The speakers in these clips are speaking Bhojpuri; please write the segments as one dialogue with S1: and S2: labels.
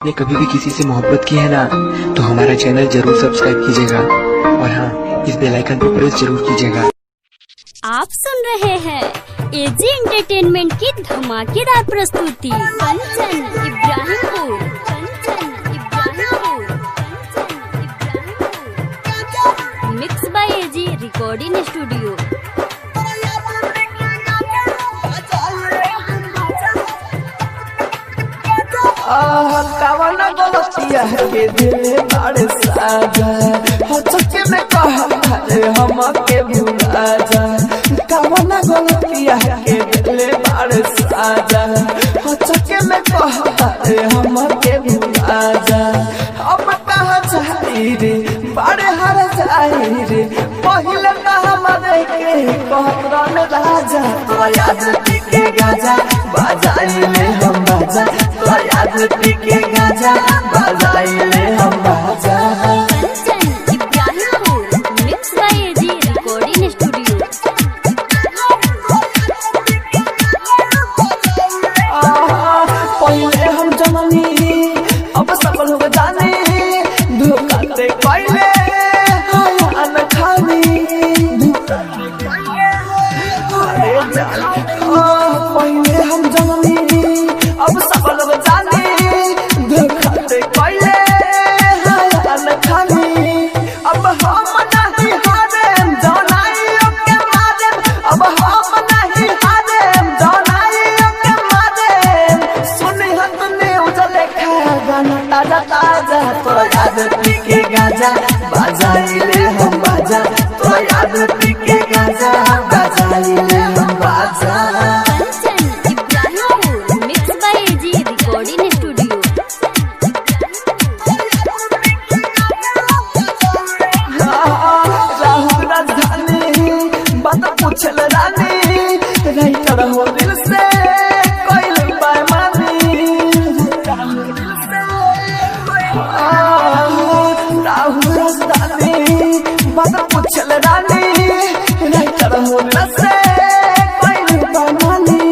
S1: आपने कभी भी किसी से मोहब्बत की है ना, तो हमारा चैनल जरूर सब्सक्राइब कीजिएगा और हाँ, इस बेल आइकन को प्रेस जरूर कीजिएगा।
S2: आप सुन रहे हैं एजी एंटरटेनमेंट की धमाकेदार प्रस्तुति Kanchan Ibrahimpur. Mix by AG recording studio.
S3: कावना गलतिया के दिल बड़े साजा हो चके में कहा रे हम के भुला जा। कावना गलतिया के दिल बड़े साजा हो चके में कहा रे हम के भुला जा। अब कहाँ जाई रे बड़े हर जाई रे पहले तो हमारे के कहत राजा तो याद के गाजा बजाइले हम बाजा तो याद के गाजा बजाइले हम बाजा।
S2: Kanchan Ibrahimpur. Mix by AG recording studio.
S3: पहले हम जननी अब सब लोग जाने धोखा दे पहले हाल खानी पहले हम जननी अब सब लोग जाने धोखा दे पहले हाल खानी। अब हम नहीं हारे जनाई के मारे अब हम नहीं हारे जनाई के मारे सुनी हत ने उजले खा गाना ताजा ताजा तो याद के गाजा बजाइले हम बाजा तो याद के गाजा बजाइले हम बाजा।
S2: Kanchan Ibrahimpur. Mix by AG recording studio.
S3: Rahul राजधानी बात पूछल रानी राइटर हो दिल से कोई बेईमानी। राहुल राजधानी बात पूछल रानी राइटर हो दिल से कोई बेईमानी।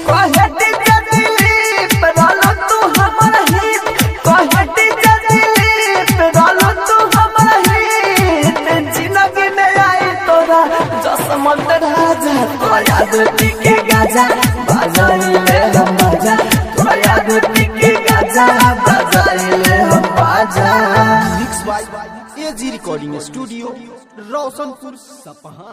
S3: कहे डीजे दिलीप रोलो तू हमर हित कहे डीजे दिलीप रोलो तू हमर हित जिंदगी में आई तोरा जसमत राजा तो याद के गाजा बजाइले हम बाजा तो याद के गाजा बजाइले हम बाजा।
S4: Mix by AG recording studio Roshanpur Sapaha.